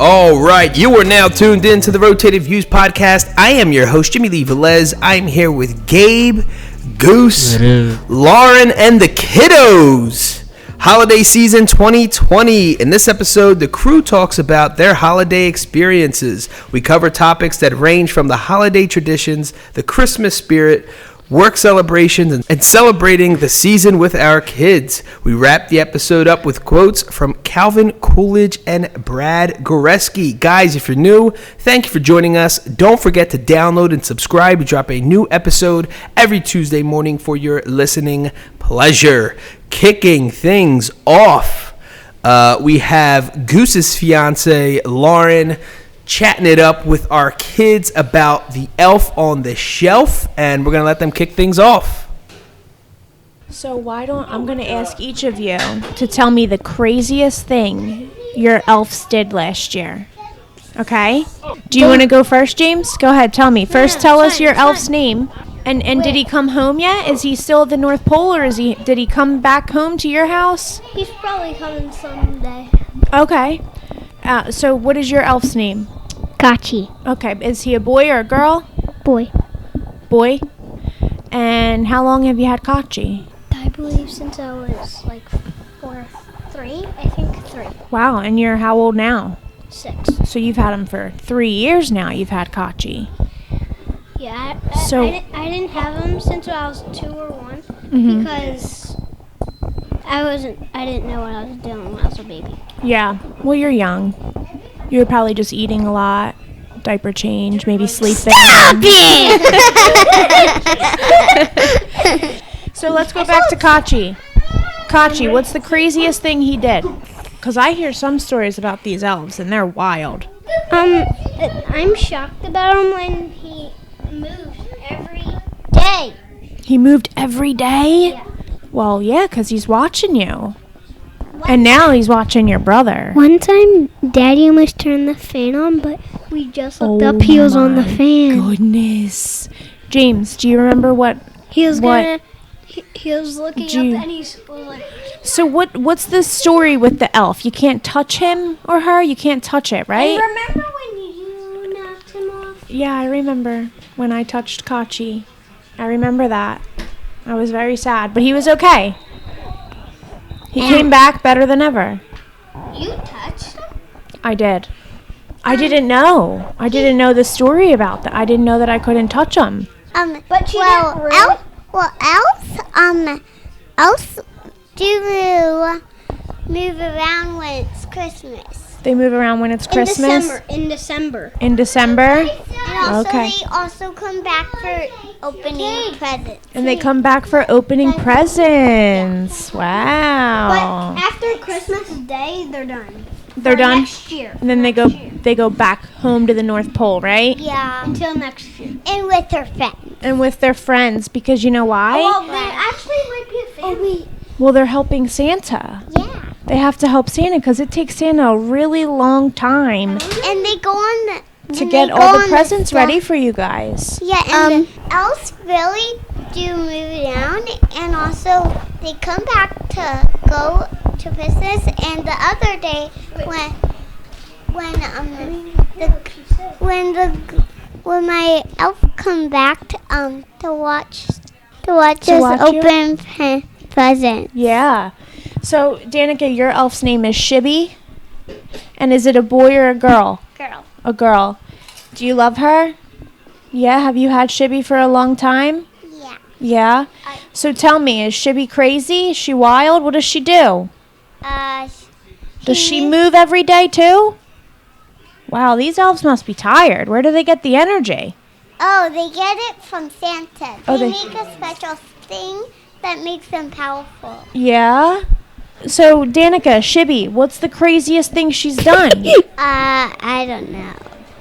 All right, you are now tuned in to the Rotated Views podcast. I am your host, Jimmylee Velez. I'm here with Gabe, Goose, Lauren, and the kiddos. Holiday season 2020. In this episode, the crew talks about their holiday experiences. We cover topics that range from the holiday traditions, the Christmas spirit, work celebrations, and celebrating the season with our kids. We wrap the episode up with quotes from Calvin Coolidge and Brad Goreski. Guys, if you're new, thank you for joining us. Don't forget to download and subscribe. We drop a new episode every Tuesday morning for your listening pleasure. Kicking things off, we have Goose's fiance, Lauren, chatting it up with our kids about the Elf on the Shelf, and we're going to let them kick things off. So I'm going to ask each of you to tell me the craziest thing your elves did last year. Okay? Do you want to go first, James? Go ahead, tell me. First, tell us your elf's name. And did he come home yet? Is he still at the North Pole, or did he come back home to your house? He's probably coming someday. Okay. So what is your elf's name? Kachi. Okay. Is he a boy or a girl? Boy. Boy. And how long have you had Kachi? I believe since I was like 3. Wow. And you're how old now? 6. So you've had him for 3 years now. You've had Kachi. Yeah. I didn't have him since I was 2 or 1 because I didn't know what I was doing when I was a baby. Yeah. Well, you're young. You were probably just eating a lot, diaper change, maybe sleeping. Stop it! So let's go back to Kachi. Kachi, what's the craziest thing he did? Because I hear some stories about these elves, and they're wild. I'm shocked about him when he moved every day. He moved every day? Yeah. Well, yeah, because he's watching you. And now he's watching your brother. One time, Daddy almost turned the fan on, but we just looked up. He was on the fan. Goodness. James, do you remember what? He was he was looking up and he was like... So what's the story with the elf? You can't touch him or her? You can't touch it, right? Remember when you knocked him off? Yeah, I remember when I touched Kachi. I remember that. I was very sad, but he was okay. He came back better than ever. You touched him? I did. I didn't know. I didn't know the story about that. I didn't know that I couldn't touch him. But elves do move around when it's Christmas. They move around when it's Christmas? In December. In December? And they also come back for opening presents. And they come back for opening presents. Wow. But after Christmas Day, they're done. They're done? Next year. And then they go back home to the North Pole, right? Yeah. Until next year. And with their friends. And with their friends, because you know why? Well, they actually might be a family. Well, they're helping Santa. Yeah. They have to help Santa because it takes Santa a really long time And they go on to get all the presents ready for you guys. Yeah, and the elves really do move around, and also they come back to go to Christmas. And the other day, when my elf come back to watch us open presents. Yeah. So, Danica, your elf's name is Shibby? And is it a boy or a girl? Girl. A girl. Do you love her? Yeah? Have you had Shibby for a long time? Yeah. Yeah? So tell me, is Shibby crazy? Is she wild? What does she do? Does she move every day too? Wow, these elves must be tired. Where do they get the energy? Oh, they get it from Santa. Oh, they make a special thing that makes them powerful. Yeah? So, Danica, Shibby, what's the craziest thing she's done? I don't know.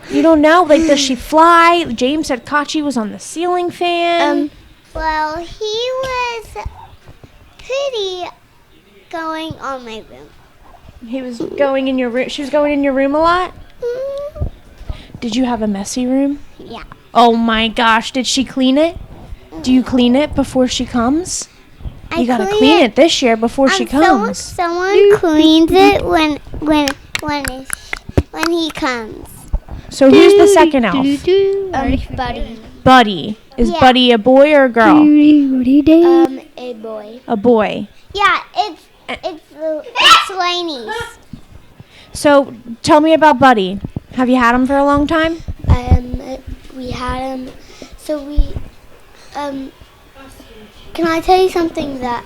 You don't know? Like, does she fly? James said Kachi was on the ceiling fan. Well, he was pretty going on my room. He was going in your room. She was going in your room a lot? Did you have a messy room? Yeah. Oh my gosh, did she clean it? Do you clean it before she comes? You gotta clean it this year before she comes. Someone cleans it when he comes. So who's the second elf? Buddy. Buddy. Is Buddy a boy or a girl? A boy. A boy. Yeah, it's Laney's. So tell me about Buddy. Have you had him for a long time? We had him. So we can I tell you something that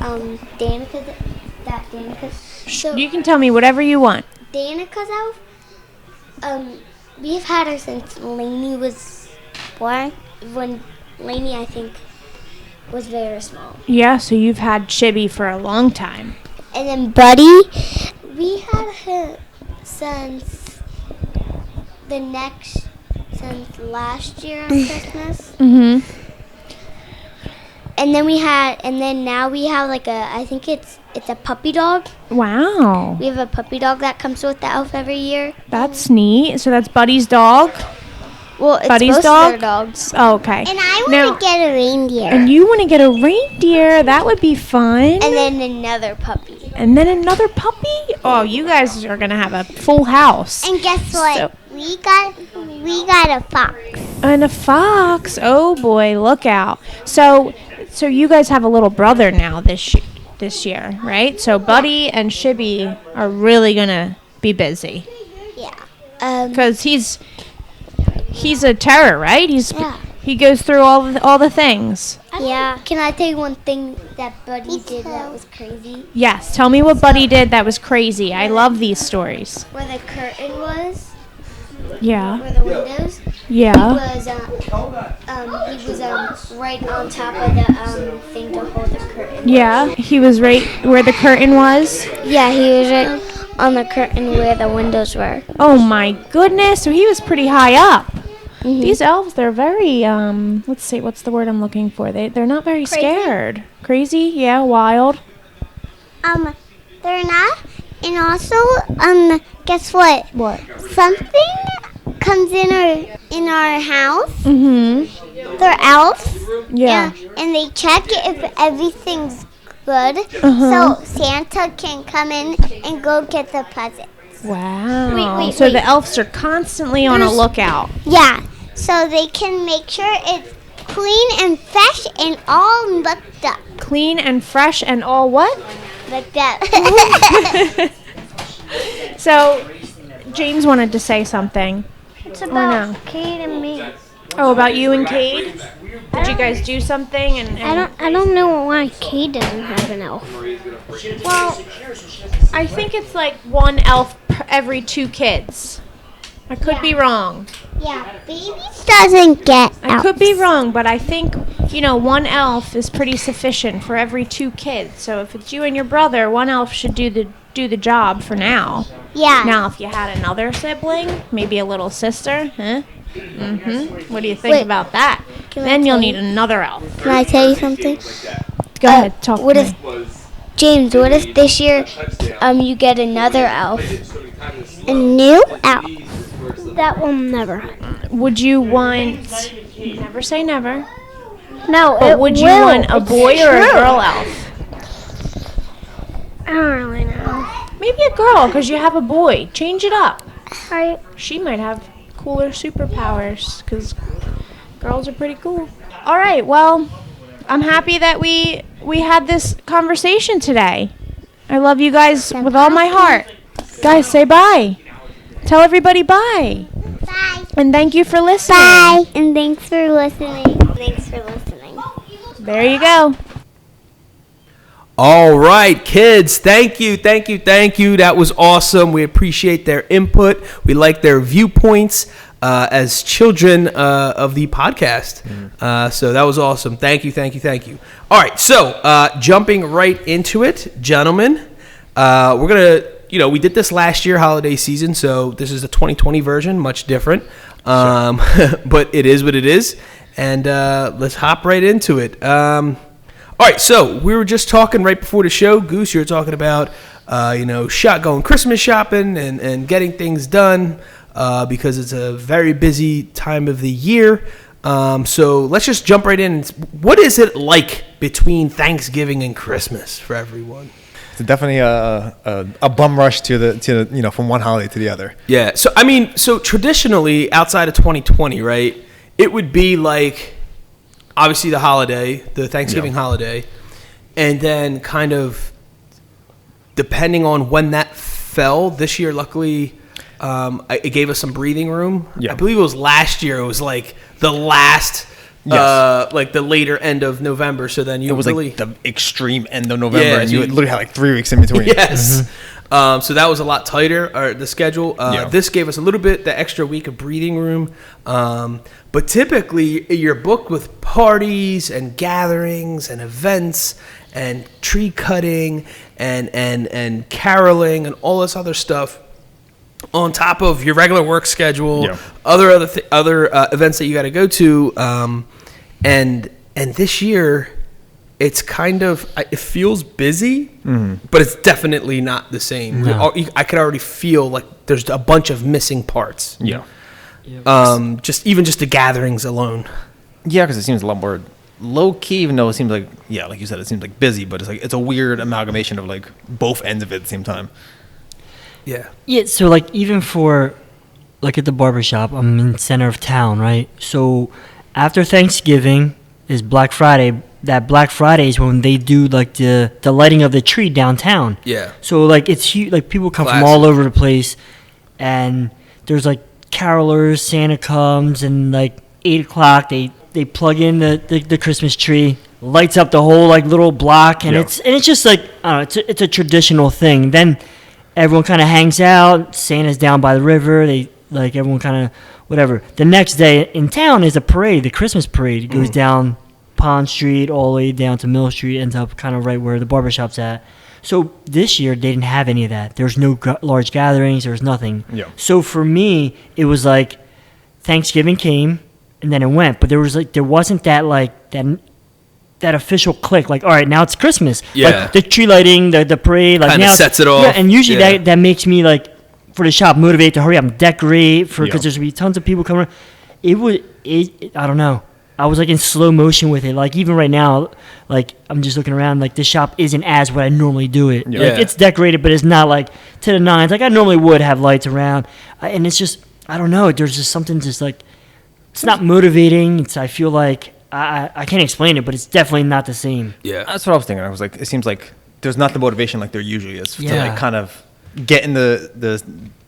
Danica's. So You can tell me whatever you want. Danica's elf. We've had her since Lainey was born. When Lainey, I think, was very small. Yeah, so you've had Chibi for a long time. And then Buddy, we had her since last year on Christmas. Mm-hmm. And then now we have I think it's a puppy dog. Wow. We have a puppy dog that comes with the elf every year. That's neat. So that's Buddy's dog? Well, it's Buddy's most dog? of their dogs. Oh, okay. And I want to get a reindeer. And you want to get a reindeer? That would be fun. And then another puppy. And then another puppy? Oh, you guys are going to have a full house. And guess what? We got a fox. And a fox. Oh, boy. Look out. So you guys have a little brother now this year, right? So Buddy and Shibby are really going to be busy. Yeah. Because he's a terror, right? He goes through all the things. Yeah. Can I tell you one thing that Buddy did that was crazy? Yes. Tell me what Buddy did that was crazy. I love these stories. Where the curtain was. Yeah. Where the windows. Yeah. He was right on top of the thing to hold the curtain. Yeah. He was right where the curtain was. Yeah, he was right on the curtain where the windows were. Oh my goodness. So he was pretty high up. Mm-hmm. These elves, they're very let's see, what's the word I'm looking for? They're not very scared. Crazy? Yeah, wild. They're not. And also, guess what? What? Something comes in our house. Mhm. They're elves. Yeah. And they check if everything's good, Uh-huh. so Santa can come in and go get the presents. Wow. Wait. So the elves are constantly on a lookout. Yeah, so they can make sure it's clean and fresh and all looked up. Clean and fresh and all what? Looked up. So James wanted to say something. It's about Kate and me. Oh, about you and Cade? Did you guys do something? And I don't know why Kate doesn't have an elf. Well, I think it's like one elf every 2 kids. I could be wrong. Yeah, babies doesn't get elves. I could be wrong, but I think, one elf is pretty sufficient for every 2 kids. So if it's you and your brother, one elf should do the job for now. Yeah. Now, if you had another sibling, maybe a little sister, huh? Mm-hmm. What do you think about that? Then you'll need another elf. Can I tell you something? Go ahead, talk to me. James, what if this year you get another elf? A new elf. That will never happen. Would you want... Never say never. No, But would you want a boy or a girl elf? I don't really know. Maybe a girl, because you have a boy. Change it up. Right. She might have cooler superpowers, because girls are pretty cool. All right, well, I'm happy that we had this conversation today. I love you guys with all my heart. Guys, say bye. Tell everybody bye. Bye. And thank you for listening. Bye. And thanks for listening. Thanks for listening. There you go. All right, kids. Thank you. That was awesome. We appreciate their input. We like their viewpoints as children of the podcast. So that was awesome. Thank you. All right, so jumping right into it, gentlemen, we're going to, we did this last year, holiday season, so this is the 2020 version, much different. But it is what it is. And let's hop right into it. All right, so we were just talking right before the show. Goose, you were talking about, going Christmas shopping and getting things done because it's a very busy time of the year. So let's just jump right in. What is it like between Thanksgiving and Christmas for everyone. It's definitely a bum rush to the from one holiday to the other. Yeah. So I mean, so traditionally outside of 2020, right? It would be like obviously the holiday, the Thanksgiving holiday, and then kind of depending on when that fell. This year, luckily, it gave us some breathing room. Yeah. I believe it was last year. It was like the last. Like the later end of November, so then it was really like the extreme end of November, and you literally had like 3 weeks in between. Yes, so that was a lot tighter. The schedule. This gave us a little bit the extra week of breathing room, but typically you're booked with parties and gatherings and events and tree cutting and caroling and all this other stuff. On top of your regular work schedule, other events that you got to go to, and this year, it's kind of it feels busy, but it's definitely not the same. No. I could already feel like there's a bunch of missing parts. Just the gatherings alone. Yeah, because it seems a lot more low key, even though it seems like like you said, it seems like busy, but it's a weird amalgamation of like both ends of it at the same time. Yeah, so like even for like at the barbershop, I'm in the center of town, right? So after Thanksgiving is Black Friday. That Black Friday is when they do like the lighting of the tree downtown. Yeah. So like it's huge, like people come Classic. from all over the place, and there's like carolers, Santa comes, and like 8 o'clock they plug in the Christmas tree, lights up the whole like little block, and it's just like I don't know, it's a traditional thing. Then everyone kind of hangs out. Santa's down by the river. They like everyone kind of whatever. The next day in town is a parade, the Christmas parade. It goes down Pond Street all the way down to Mill Street, ends up kind of right where the barbershop's at. So this year they didn't have any of that. There's no large gatherings. There was nothing. Yeah. So for me, it was like Thanksgiving came and then it went, but there wasn't that like that official click, like, all right, now it's Christmas. Yeah. Like the tree lighting, the parade, like Kinda now sets it off. Yeah, and usually that makes me like for the shop motivate to hurry up and decorate because there's gonna be tons of people coming. I don't know. I was like in slow motion with it. Like even right now, like I'm just looking around. Like this shop isn't as what I normally do it. Yeah. Like it's decorated, but it's not like to the nines. Like I normally would have lights around, and it's just I don't know. There's just something just like it's not motivating. I feel like I can't explain it, but it's definitely not the same. Yeah. That's what I was thinking. I was like, it seems like there's not the motivation like there usually is to Yeah. like kind of get in the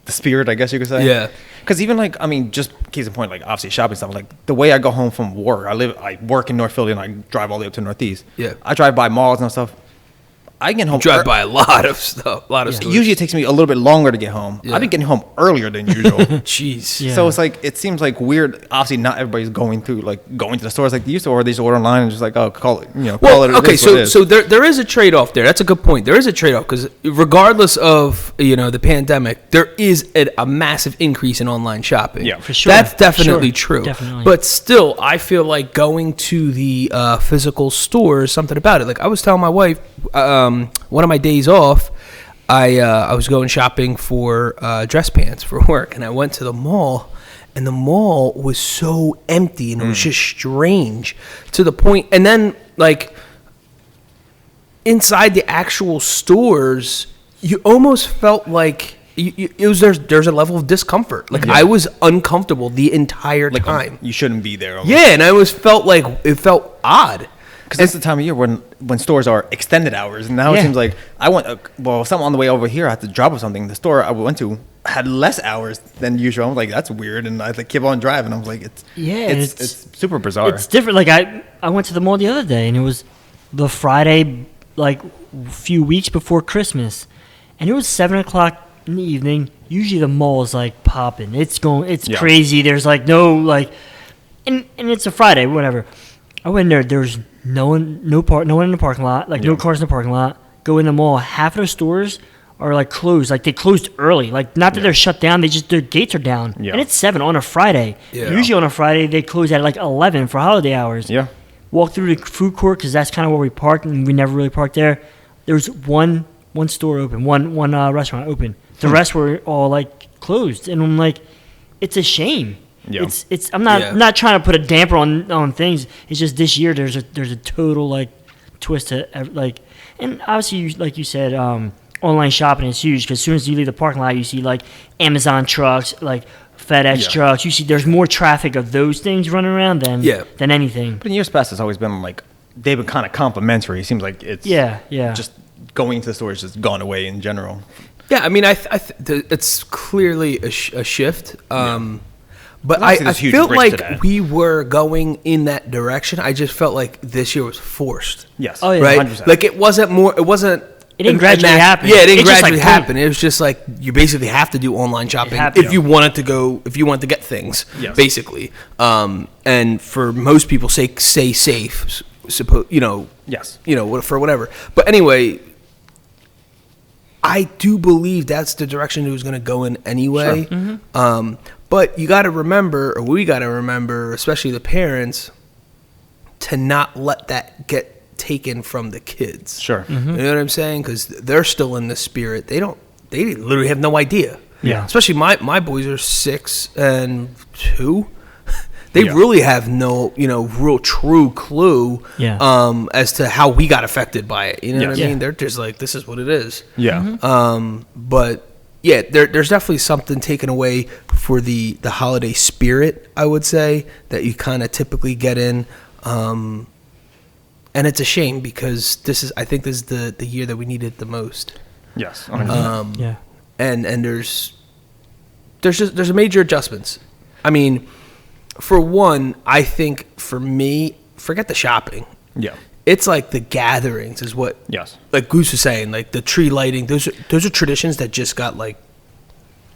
spirit, I guess you could say. Yeah. Because even like, I mean, just case in point, like obviously shopping stuff, like the way I go home from work, I work in North Philly and I drive all the way up to Northeast. Yeah. I drive by malls and stuff. I get home. Drive by a lot of stuff. Stores. Usually it takes me a little bit longer to get home. Yeah. I've been getting home earlier than usual. Jeez. Yeah. So it's like, it seems like weird. Obviously, not everybody's going to the stores like they used to, or they just order online and just like, oh, call it, Well, call it. okay, so there is a trade-off there. That's a good point. There is a trade-off because regardless of the pandemic, there is a massive increase in online shopping. Yeah, for sure. That's definitely true. Definitely. But still, I feel like going to the physical store is something about it. Like I was telling my wife, one of my days off, I was going shopping for dress pants for work, and I went to the mall. And the mall was so empty, and it was just strange to the point. And then, like, inside the actual stores, you almost felt like there's a level of discomfort. Like, I was uncomfortable the entire time. You shouldn't be there. Almost. Yeah, and I felt odd. Because that's the time of year when stores are extended hours. And now it seems like something on the way over here, I had to drop off something. The store I went to had less hours than usual. I'm like, that's weird. And I keep on driving. I'm like, it's super bizarre. It's different. Like I went to the mall the other day, and it was the Friday, like a few weeks before Christmas, and it was 7 o'clock in the evening. Usually the mall is like popping. It's crazy. There's like no like, and it's a Friday, whatever. I went there. There's no one in the parking lot. Like no cars in the parking lot. Go in the mall. Half of the stores are like closed. Like they closed early. Like not that they're shut down. Their gates are down. Yeah. And it's 7 on a Friday. Yeah. Usually on a Friday they close at like 11 for holiday hours. Yeah. Walk through the food court because that's kind of where we parked, and we never really parked there. There was one store open, one restaurant open. The rest were all like closed, and I'm like, it's a shame. Yeah. I'm not trying to put a damper on things. It's just this year there's a total like twist to like, and obviously, like you said, online shopping is huge because as soon as you leave the parking lot, you see like Amazon trucks, like FedEx trucks. You see there's more traffic of those things running around than anything. But in years past, it's always been like they've been kind of complimentary. It seems like it's just going into the store has just gone away in general. Yeah, I mean, it's clearly a shift. But I felt like we were going in that direction. I just felt like this year was forced. Yes. Oh, yeah. Right? 100%. Like it wasn't. It didn't gradually happen. Yeah, it didn't just gradually happen. It was just like you basically have to do online shopping if you wanted to get things, basically. And for most people, stay safe. For whatever. But anyway, I do believe that's the direction it was going to go in anyway. Sure. Mm-hmm. But you got to remember, or we got to remember, especially the parents, to not let that get taken from the kids. Sure. Mm-hmm. You know what I'm saying? Because they're still in the spirit. They literally have no idea. Yeah. Especially my boys are 6 and 2. They really have no, real true clue as to how we got affected by it. You know what I mean? They're just like, this is what it is. Yeah. Mm-hmm. But yeah, there's definitely something taken away for the holiday spirit, I would say, that you kind of typically get in. And it's a shame because I think this is the year that we need it the most. Yes. And there's major adjustments. I mean, for one, I think for me, forget the shopping. Yeah. It's like the gatherings is what. Yes. Like Goose was saying, like the tree lighting. Those are traditions that just got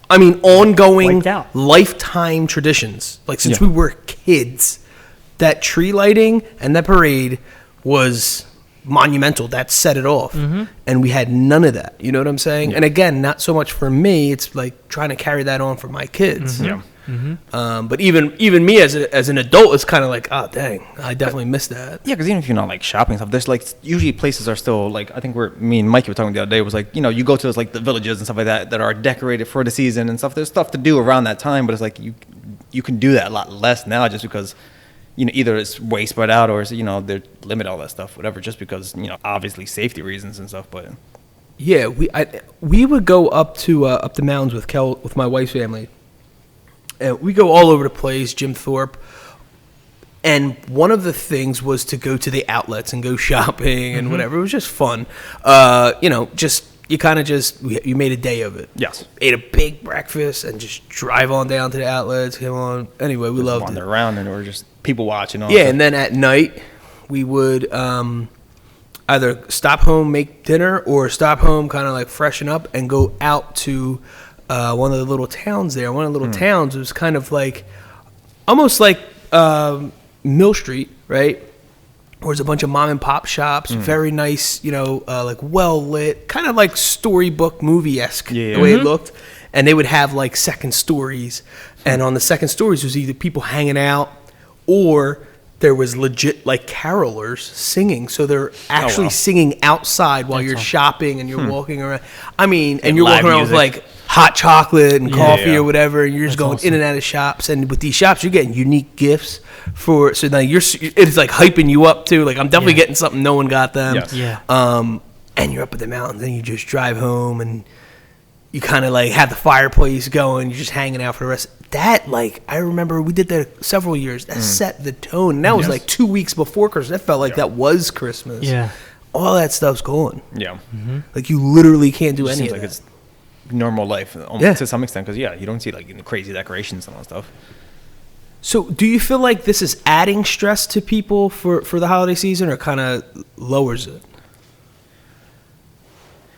ongoing, lifetime traditions. Like since we were kids, that tree lighting and that parade was monumental. That set it off, and we had none of that. You know what I'm saying? Yeah. And again, not so much for me. It's like trying to carry that on for my kids. Yeah. Mm-hmm. But even me as an adult, it's kind of like, oh dang, I definitely missed that. Yeah, because even if you're not like shopping stuff, there's like usually places are still like, I think me and Mikey were talking the other day, was like, you go to those like the villages and stuff like that are decorated for the season and stuff. There's stuff to do around that time, but it's like you can do that a lot less now just because either it's way spread out or it's, they limit all that stuff, whatever, just because obviously safety reasons and stuff. But yeah, we would go up the mountains with my wife's family. And we go all over the place, Jim Thorpe. And one of the things was to go to the outlets and go shopping and whatever. It was just fun. You made a day of it. Yes. Ate a big breakfast and just drive on down to the outlets. Come on. Anyway, we loved it. Wander around and we were just people watching. Yeah, and then at night we would either stop home, make dinner, or stop home, kind of like freshen up and go out to one of the little towns there. One of the little towns was kind of like, almost like Mill Street, right? Where there's a bunch of mom and pop shops, very nice, like well lit, kind of like storybook movie-esque the way it looked. And they would have like second stories. And on the second stories was either people hanging out or there was legit like carolers singing. So they're actually singing outside while you're shopping and you're walking around. I mean, and you're walking around with like hot chocolate and coffee or whatever, and you're just going in and out of shops. And with these shops, you're getting unique gifts so now it's like hyping you up too. Like I'm definitely getting something no one got them. Yes. Yeah. And you're up at the mountains, and you just drive home, and you kind of like have the fireplace going. You're just hanging out for the rest. That, like, I remember we did that several years. That set the tone. And that was like 2 weeks before Christmas. That felt like that was Christmas. Yeah. All that stuff's gone. Yeah. Mm-hmm. Like you literally can't do any seems of like that. it's normal life to some extent because you don't see like crazy decorations and all that stuff. So do you feel like this is adding stress to people for the holiday season, or kind of lowers it?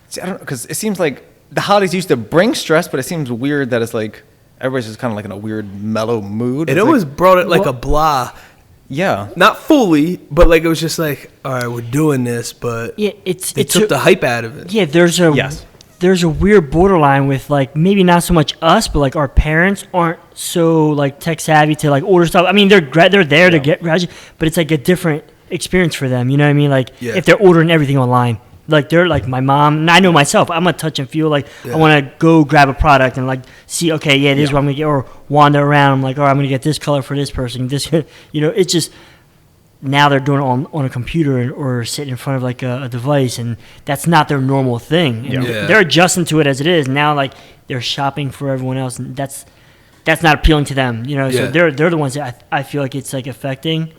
See, I don't know, because it seems like the holidays used to bring stress, but it seems weird that it's like everybody's just kind of like in a weird mellow mood. It always brought it like a blah. Yeah. Not fully, but like it was just like, all right, we're doing this, but they took the hype out of it. Yeah, there's a weird borderline with like maybe not so much us, but like our parents aren't so like tech savvy to like order stuff. I mean, they're there to get graduated, but it's like a different experience for them. You know what I mean? Like if they're ordering everything online. Like they're like my mom, and I know myself. I'm gonna touch and feel like I want to go grab a product and like see. Okay, this is what I'm gonna get, or wander around. I'm like, I'm gonna get this color for this person. This, it's just now they're doing it on a computer or sitting in front of like a device, and that's not their normal thing. And they're adjusting to it as it is. Now like they're shopping for everyone else, and that's not appealing to them, you know. So they're the ones that I feel like it's like affecting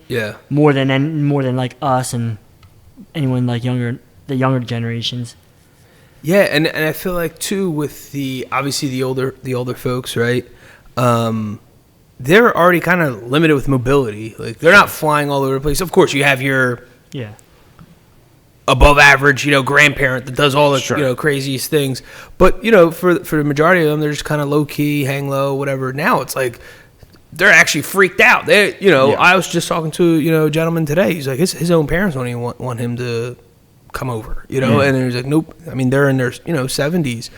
more than like us and anyone like the younger generations. Yeah, and I feel like too with the older folks, right? They're already kind of limited with mobility. Like they're not flying all over the place. Of course, you have your above average, grandparent that does all the craziest things. But for the majority of them, they're just kind of low key, hang low, whatever. Now it's like they're actually freaked out. They, I was just talking to a gentleman today. He's like his own parents don't even want him to come over, and he's like, nope. I mean, they're in their 70s,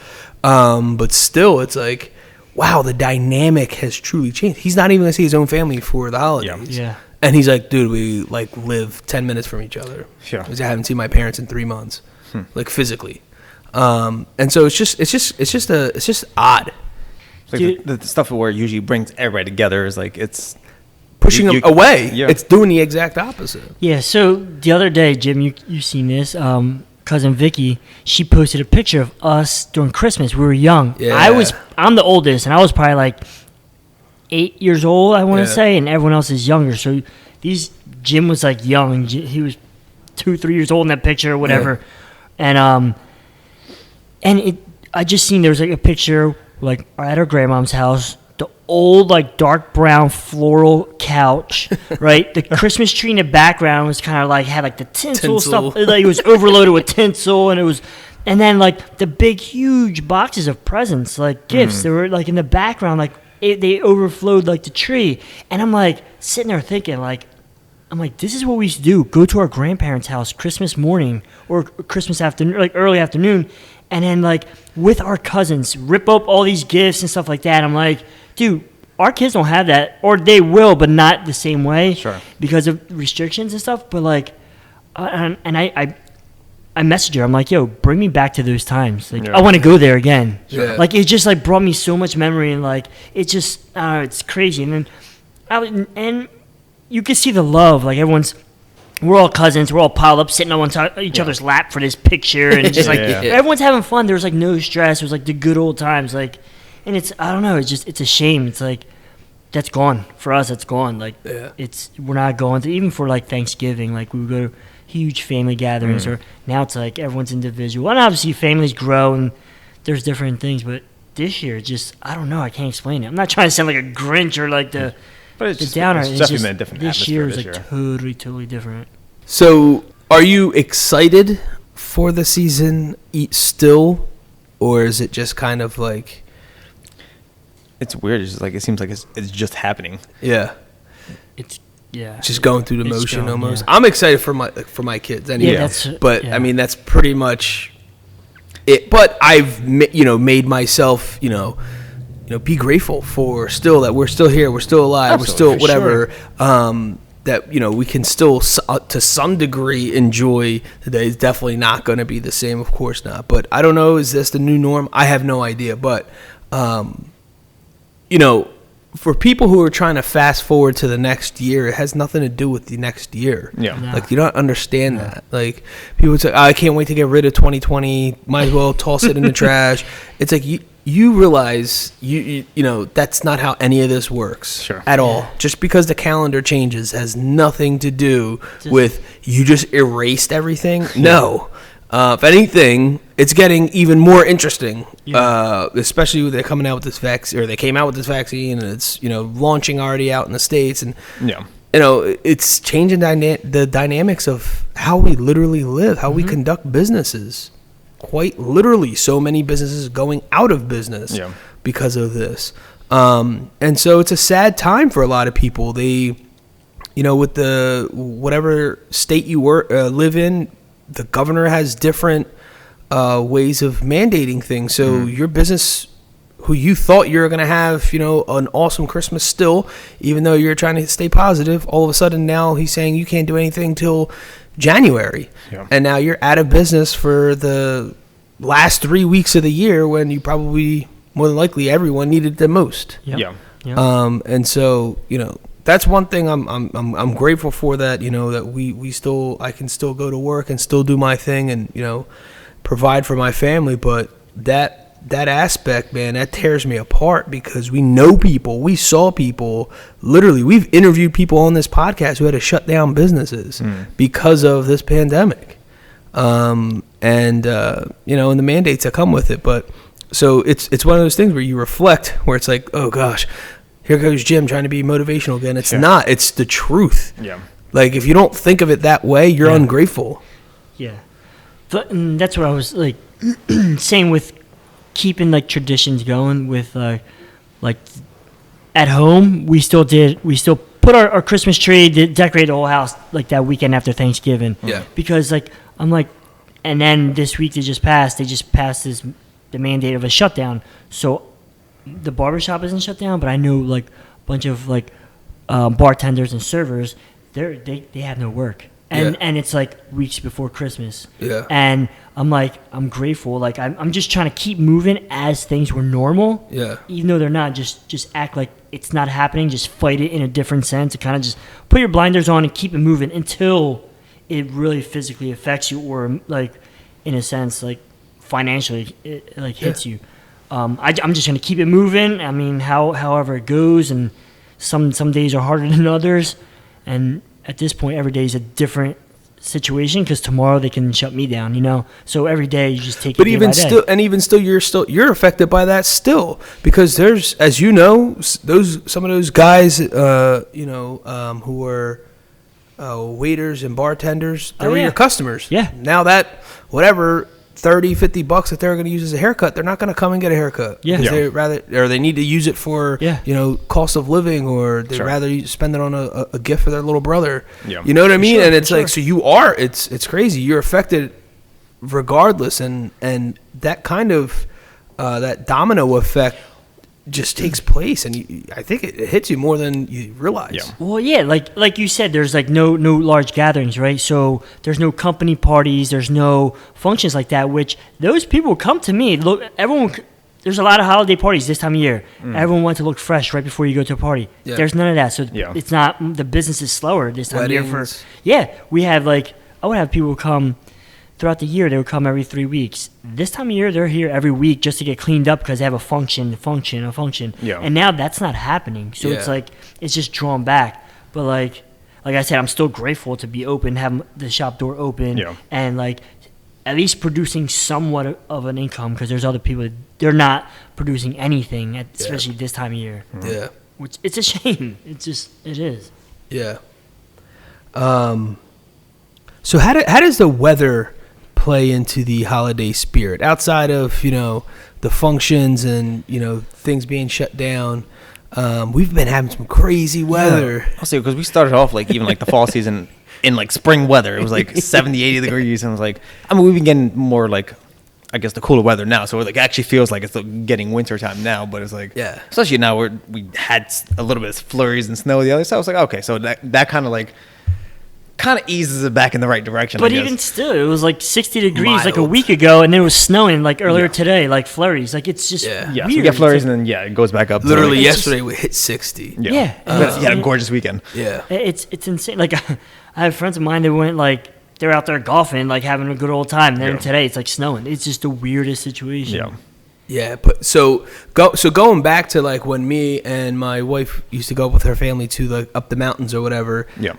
but still, it's like, wow, the dynamic has truly changed. He's not even gonna see his own family for the holidays. Yeah. And he's like, dude, we like live 10 minutes from each other. Sure. Because I haven't seen my parents in 3 months, like physically. And so it's just odd. Like the stuff where it usually brings everybody together is like it's pushing them away. Yeah. It's doing the exact opposite. Yeah. So the other day, Jim, you seen this? Cousin Vicky, she posted a picture of us during Christmas. We were young. Yeah. I'm the oldest, and I was probably like 8 years old, I want to say, and everyone else is younger. So Jim was like young. He was 2-3 years old in that picture or whatever. Yeah. And I just seen there was like a picture like at our grandmom's house. The old, like, dark brown floral couch, right? The Christmas tree in the background was kind of like, had like the tinsel stuff. Like, it was overloaded with tinsel, and then like the big, huge boxes of presents, like gifts. They were like in the background, like they overflowed like the tree. And I'm like sitting there thinking, like, this is what we used to do. Go to our grandparents' house Christmas morning or Christmas afternoon, like early afternoon, and then like with our cousins, rip up all these gifts and stuff like that. I'm like, dude, our kids don't have that, or they will, but not the same way because of restrictions and stuff. But like, I messaged her. I'm like, yo, bring me back to those times. Like, I want to go there again. Yeah. Like, it just like brought me so much memory, and like, it just, it's crazy. And then, and you can see the love. Like we're all cousins. We're all piled up, sitting on each other's lap for this picture, and just like everyone's having fun. There's like no stress. It was like the good old times. Like. And it's, I don't know, it's a shame. It's like, that's gone. For us, it's gone. Like, we're not going to, even for like Thanksgiving, like we would go to huge family gatherings, or now it's like everyone's individual. And obviously families grow and there's different things, but this year, just, I don't know, I can't explain it. I'm not trying to sound like a Grinch or like the downer. It's definitely been a different this year is like totally different. So, are you excited for the season still, or is it just kind of like... It's weird. It's just like it seems like it's just happening. Yeah, it's just going through the motion almost. Yeah. I'm excited for my kids anyway. Yeah, I mean that's pretty much it. But I've made myself be grateful for still that we're still here, we're still alive, Absolutely, we're still whatever. Sure. That we can still to some degree enjoy today. Is definitely not going to be the same, of course not. But I don't know. Is this the new norm? I have no idea. But for people who are trying to fast forward to the next year, it has nothing to do with the next year. Yeah. No. Like, you don't understand that. Like, people say, I can't wait to get rid of 2020. Might as well toss it in the trash. It's like, you realize, that's not how any of this works at all. Just because the calendar changes has nothing to do with you just erased everything. No. If anything, it's getting even more interesting, especially when they're coming out with this vaccine, or they came out with this vaccine, and it's launching already out in the States, and it's changing the dynamics of how we literally live, how we conduct businesses. Quite literally, so many businesses going out of business because of this, and so it's a sad time for a lot of people. They, with the whatever state you live in. The governor has different ways of mandating things. So your business, who you thought you were going to have, an awesome Christmas still, even though you're trying to stay positive, all of a sudden now he's saying you can't do anything till January. Yeah. And now you're out of business for the last 3 weeks of the year when you probably, more than likely, everyone needed it the most. Yeah. And so, that's one thing I'm grateful for, that, you know, that I can still go to work and still do my thing and, you know, provide for my family. But that aspect, man, that tears me apart, because we know people, we saw people, literally, we've interviewed people on this podcast who had to shut down businesses because of this pandemic. And the mandates that come with it. But so it's one of those things where you reflect, where it's like, oh gosh, here goes Jim trying to be motivational again. It's not. It's the truth. Yeah. Like, if you don't think of it that way, you're ungrateful. Yeah. But that's what I was like saying with keeping like traditions going with like at home. We still put our Christmas tree, decorate the whole house like that weekend after Thanksgiving. Yeah. Because like I'm like, and then this week they just passed the mandate of a shutdown. So the barbershop isn't shut down, but I know like a bunch of like bartenders and servers, they have no work. And it's like weeks before Christmas. Yeah. And I'm like, I'm grateful. Like I'm just trying to keep moving as things were normal. Yeah. Even though they're not, just act like it's not happening. Just fight it in a different sense. To kind of just put your blinders on and keep it moving until it really physically affects you, or like in a sense, like financially, it like hits you. I'm just gonna keep it moving. I mean, however it goes, and some days are harder than others, and at this point, every day is a different situation, because tomorrow they can shut me down, you know. So every day you just take it day by day. Even still, you're affected by that still, because there's, as you know, some of those guys, who are waiters and bartenders, they're your customers. Yeah. Now that whatever $30-$50 that they're going to use as a haircut, they're not going to come and get a haircut. Yeah. They need to use it for cost of living, or they'd rather spend it on a gift for their little brother. Yeah. You know what I mean? And it's like, so it's crazy. You're affected regardless, and that kind of that domino effect just takes place, and I think it hits you more than you realize. Yeah. Well, yeah, like you said, there's like no large gatherings, right? So there's no company parties, there's no functions like that, which those people come to me. Look, there's a lot of holiday parties this time of year. Everyone wants to look fresh right before you go to a party. Yeah. There's none of that, so it's not, the business is slower this time of year. We have I would have people come throughout the year. They would come every 3 weeks. This time of year, they're here every week just to get cleaned up because they have a function. Yeah. And now that's not happening. So it's like, it's just drawn back. But like I said, I'm still grateful to be open, have the shop door open, and like at least producing somewhat of an income, because there's other people that they're not producing anything, especially this time of year. Yeah. Which, it's a shame. It is. Yeah. So how does the weather play into the holiday spirit outside of, the functions and, things being shut down? We've been having some crazy weather. Yeah. I'll say, because we started off even the fall season in spring weather. It was 70, 80 degrees, and it was we've been getting more I guess the cooler weather now, so it actually feels like it's getting winter time now. But it's especially now where we had a little bit of flurries and snow the other side. I was like, okay, so that kind of eases it back in the right direction. But even still, it was 60 degrees a week ago, and it was snowing earlier today, flurries. It's just weird. Yeah, so you get flurries, and then it goes back up. Literally yesterday we hit 60. Yeah. You had a gorgeous weekend. Yeah. It's insane. I have friends of mine that went they're out there golfing, having a good old time. And then today it's snowing. It's just the weirdest situation. Yeah. Yeah, but so going back to when me and my wife used to go up with her family to up the mountains or whatever. Yeah.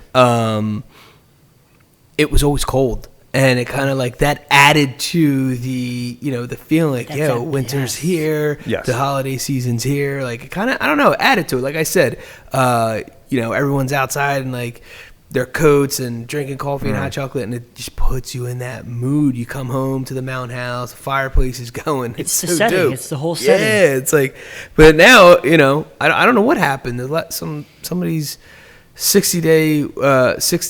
It was always cold, and it kind of that added to the the feeling winter's here, the holiday season's here. It kind of, I don't know, added to it. Like I said, everyone's outside and their coats and drinking coffee and hot chocolate, and it just puts you in that mood. You come home to the mountain house, the fireplace is going. It's the so setting. dope. It's the whole setting. Yeah, it's but now I don't know what happened. Some of these 60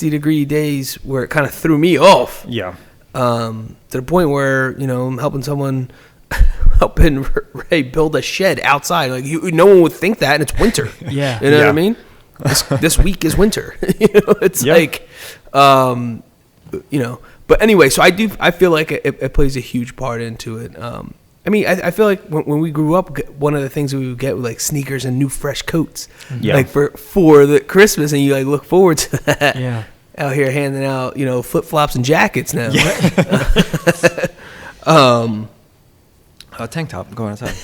degree days where it kind of threw me off. Yeah. To the point where I'm helping Ray build a shed outside. No one would think that, and it's winter. Yeah. You know what I mean? This week is winter. It's but anyway, so I feel like it plays a huge part into it. I mean, I feel like when we grew up, one of the things we would get was like sneakers and new fresh coats, like for the Christmas, and you like look forward to that. Yeah. Out here handing out, flip flops and jackets now. Yeah. Tank top going outside.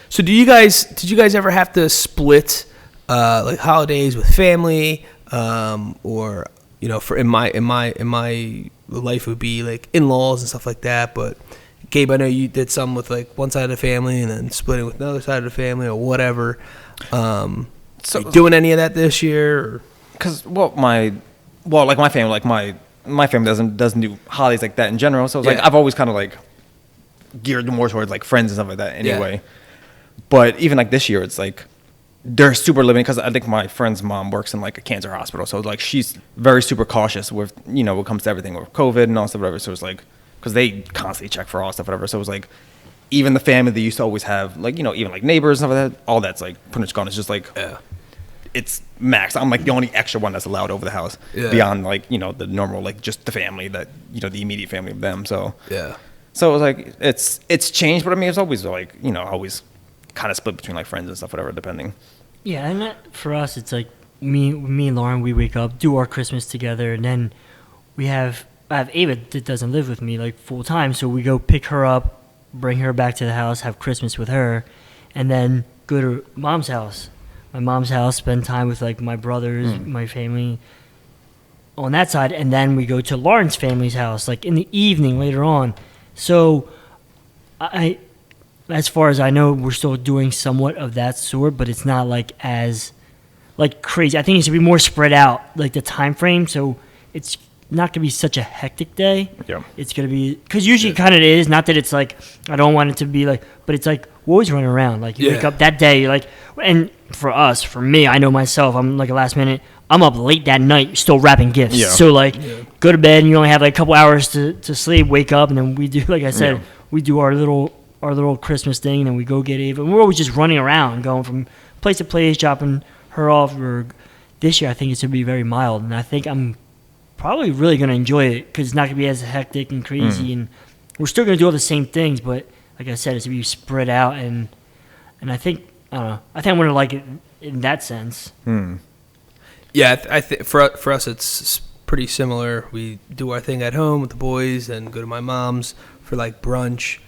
So did you guys ever have to split like holidays with family, or for in my life it would be like in-laws and stuff like that, but Gabe, I know you did some with like one side of the family and then splitting with another side of the family or whatever. So you doing any of that this year? Because my family doesn't do holidays like that in general. So it's like I've always kind of like geared more towards like friends and stuff like that anyway. Yeah. But even like this year, it's like they're super limited because I think my friend's mom works in like a cancer hospital, so like she's very super cautious with when it comes to everything with COVID and all stuff whatever. So it's like because they constantly check for all stuff whatever. So it was like even the family that used to always have like even like neighbors and stuff like that, all that's like pretty much gone. It's just like it's max. I'm like the only extra one that's allowed over the house beyond like the normal like just the family that the immediate family of them. So so it was like it's changed, but I mean it's always like always kind of split between like friends and stuff whatever depending. Yeah, and for us it's like me and Lauren, we wake up, do our Christmas together, and then I have Ava that doesn't live with me like full time, so we go pick her up, bring her back to the house, have Christmas with her, and then go to mom's house. My mom's house, spend time with like my brothers, my family on that side, and then we go to Lauren's family's house like in the evening later on. So I as far as I know, we're still doing somewhat of that sort, but it's not like as like crazy. I think it should be more spread out, like the time frame, so it's not going to be such a hectic day. Yeah. It's going to be, because usually kind of it is, not that it's like, I don't want it to be like, but it's like, we're always running around. Like, you wake up that day, you're like, and for me, I know myself, I'm like a last minute, I'm up late that night, still wrapping gifts. Yeah. So, like, go to bed, and you only have like a couple hours to sleep, wake up, and then we do, like I said, we do our little Christmas thing, and then we go get Ava. And we're always just running around, going from place to place, dropping her off. This year, I think it's going to be very mild, and I think I'm probably really going to enjoy it because it's not going to be as hectic and crazy, and we're still going to do all the same things, but like I said, it's going to be spread out, and I think, I don't know, I think I'm going to like it in that sense. Yeah, I think for us it's pretty similar. We do our thing at home with the boys and go to my mom's for like brunch,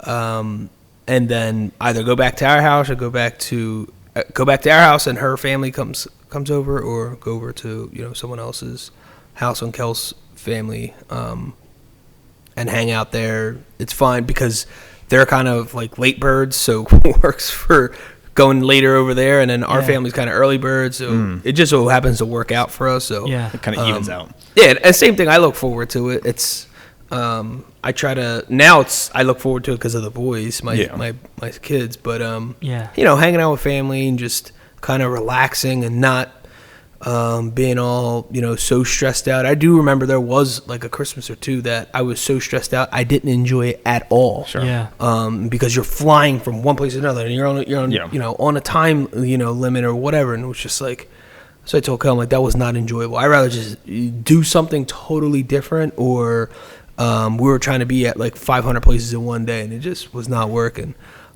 and then either go back to our house or go back to our house and her family comes over, or go over to someone else's house on Kel's family, and hang out there. It's fine because they're kind of like late birds, so it works for going later over there, and then our family's kind of early birds, so it just so happens to work out for us. So it kind of evens out. Yeah, and same thing. I look forward to it. It's I look forward to it because of the boys, my kids, but hanging out with family and just kind of relaxing and not being all so stressed out. I do remember there was like a Christmas or two that I was so stressed out I didn't enjoy it at all. Sure. Yeah. Because you're flying from one place to another, and you're on on a time limit or whatever, and it was just like, so I told Kel, like, that was not enjoyable. I'd rather just do something totally different, or we were trying to be at like 500 places in one day, and it just was not working.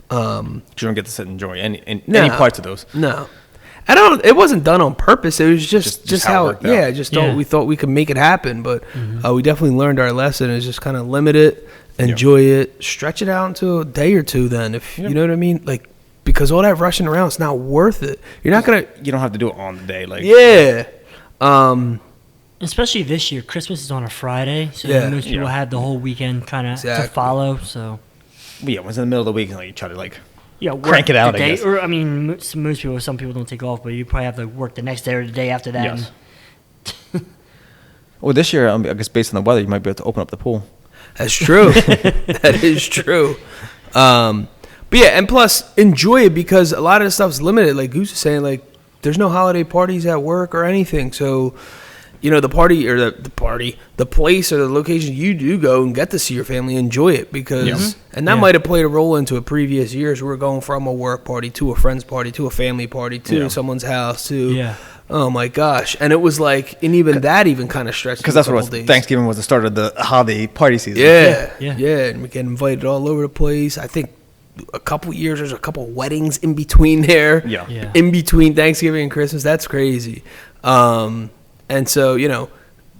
You don't get to sit and enjoy any parts of those. No. It wasn't done on purpose. It was just how it worked out. We thought we could make it happen, but we definitely learned our lesson. Is just kind of limit it, enjoy it, stretch it out into a day or two. Then, if you know what I mean, like, because all that rushing around, it's not worth it. You're not gonna. You don't have to do it on the day, like Especially this year, Christmas is on a Friday, so most people had the whole weekend kind of to follow. So it was in the middle of the week, and like, you try to like. Crank it out, I guess. Or, I mean, most people, some people don't take off, but you probably have to work the next day or the day after that. Yes. Well, this year, I guess based on the weather, you might be able to open up the pool. That's true. That is true. But yeah, and plus, enjoy it because a lot of the stuff's limited. Like Goose is saying, like, there's no holiday parties at work or anything. So, the party or the place or the location you do go and get to see your family, enjoy it because, and that might have played a role into a previous years. We're going from a work party to a friend's party to a family party to someone's house to Oh my gosh! And it was like, and even that even kind of stretched because that's what it was. Thanksgiving was the start of the holiday party season. Yeah. And we get invited all over the place. I think a couple years there's a couple weddings in between there. Yeah. In between Thanksgiving and Christmas, that's crazy. And so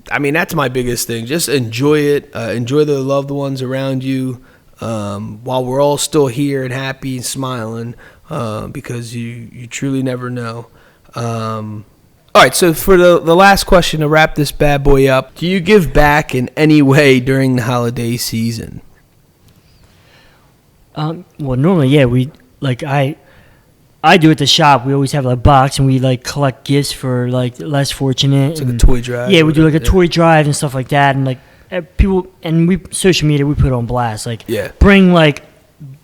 I mean, that's my biggest thing. Just enjoy it. Enjoy the loved ones around you while we're all still here and happy and smiling, because you truly never know. All right, so for the last question to wrap this bad boy up, do you give back in any way during the holiday season? Well, normally, yeah, we like I do at the shop. We always have a box, and we like collect gifts for like the less fortunate. It's like a toy drive. Yeah, we do like a toy drive and stuff like that, and like people, and we social media we put on blast. Like, bring like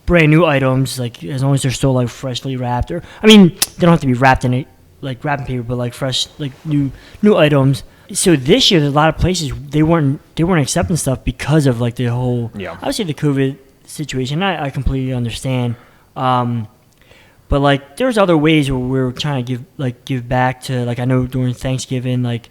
brand new items, like as long as they're still like freshly wrapped, or I mean, they don't have to be wrapped in it like wrapping paper, but like fresh, like new items. So this year, there's a lot of places they weren't accepting stuff because of like the whole obviously the COVID situation. I completely understand, but like there's other ways where we're trying to give back to, like I know during Thanksgiving, like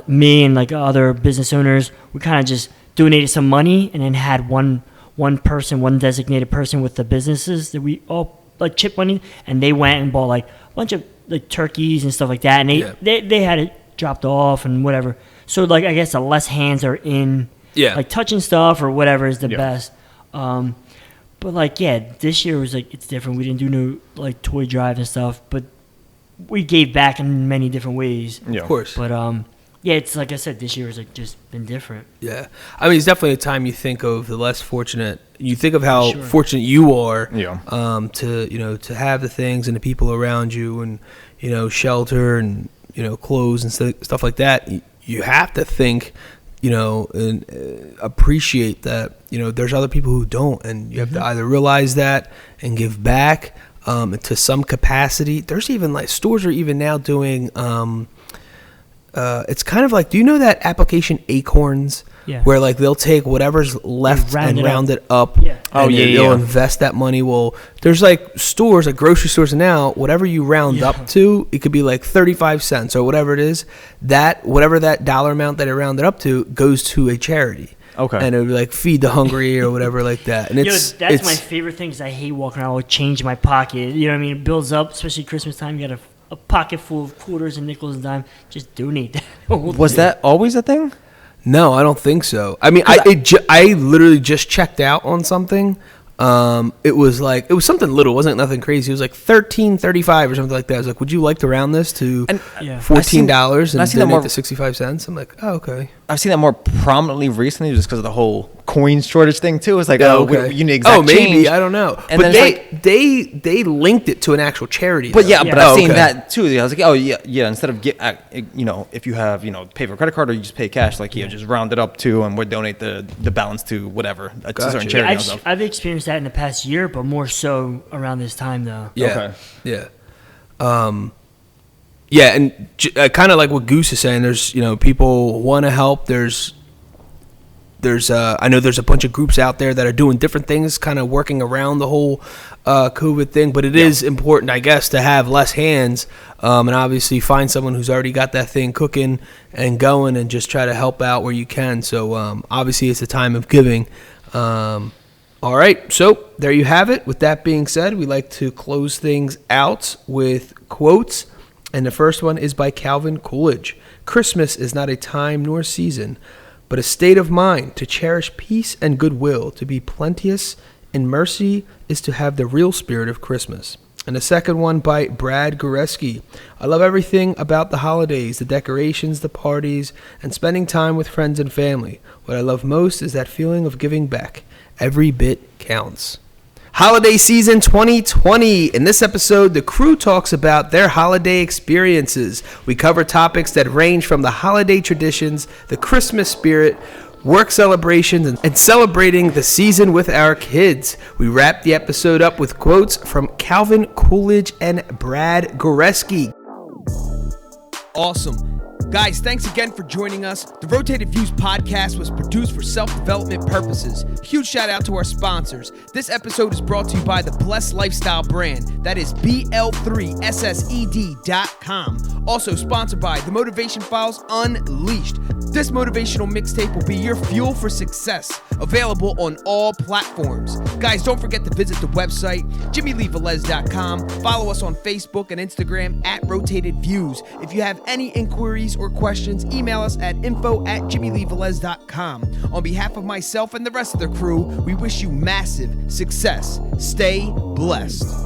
me and like other business owners, we kind of just donated some money and then had one designated person with the businesses that we all like chip money, and they went and bought like a bunch of like turkeys and stuff like that, and they had it dropped off and whatever. So like I guess the less hands are in like touching stuff or whatever is the best. But like this year was like it's different. We didn't do no like toy drive and stuff, but we gave back in many different ways. Of course. But it's like I said, this year has like just been different. Yeah, I mean it's definitely a time you think of the less fortunate. You think of how fortunate you are, to have the things and the people around you, and shelter and clothes and stuff like that. You have to think, and appreciate that. There's other people who don't, and you have to either realize that and give back to some capacity. There's even like stores are even now doing. It's kind of like, do you know that application Acorns? Yeah. Where like they'll take whatever's left and round it up. Yeah. They'll invest that money. Well, there's like stores, like grocery stores now, whatever you round up to, it could be like 35 cents or whatever it is. That whatever that dollar amount that it rounded up to goes to a charity. Okay. And it would be like feed the hungry or whatever like that. And that's my favorite thing, is I hate walking around with change in my pocket. You know what I mean? It builds up, especially Christmas time. You got a pocket full of quarters and nickels and dimes. Just donate that. Was that always a thing? No, I don't think so. I mean, I literally just checked out on something. It was something little. It wasn't nothing crazy. It was like $13.35 or something like that. I was like, would you like to round this to $14 and donate the 65 cents? I'm like, oh, okay. I've seen that more prominently recently just because of the whole coin shortage thing too. It's like, you need exact maybe change. I don't know. And but they linked it to an actual charity. But but I've seen that too. I was like, instead of if you have pay for a credit card or you just pay cash, like just round it up to, and we'll donate the balance to whatever a certain charity. I've experienced that in the past year, but more so around this time though. Yeah. Okay. Yeah. And kind of like what Goose is saying, there's people want to help. There's I know there's a bunch of groups out there that are doing different things, kind of working around the whole COVID thing. But it is important, I guess, to have less hands, and obviously find someone who's already got that thing cooking and going, and just try to help out where you can. So obviously it's a time of giving. All right, so there you have it. With that being said, we like to close things out with quotes. And the first one is by Calvin Coolidge. Christmas is not a time nor season, but a state of mind to cherish peace and goodwill, to be plenteous in mercy is to have the real spirit of Christmas. And the second one by Brad Goreski. I love everything about the holidays, the decorations, the parties, and spending time with friends and family. What I love most is that feeling of giving back. Every bit counts. Holiday season 2020. In this episode, the crew talks about their holiday experiences. We cover topics that range from the holiday traditions, the Christmas spirit, work celebrations, and celebrating the season with our kids. We wrap the episode up with quotes from Calvin Coolidge and Brad Goreski. Awesome. Guys, thanks again for joining us. The Rotated Views podcast was produced for self-development purposes. Huge shout out to our sponsors. This episode is brought to you by the Blessed Lifestyle brand. That is BL3SSED.com. Also sponsored by The Motivation Files Unleashed. This motivational mixtape will be your fuel for success. Available on all platforms. Guys, don't forget to visit the website, JimmyleeVelez.com. Follow us on Facebook and Instagram at Rotated Views. If you have any inquiries or questions, email us at info@JimmyleeVelez.com. On behalf of myself and the rest of the crew, we wish you massive success. Stay blessed.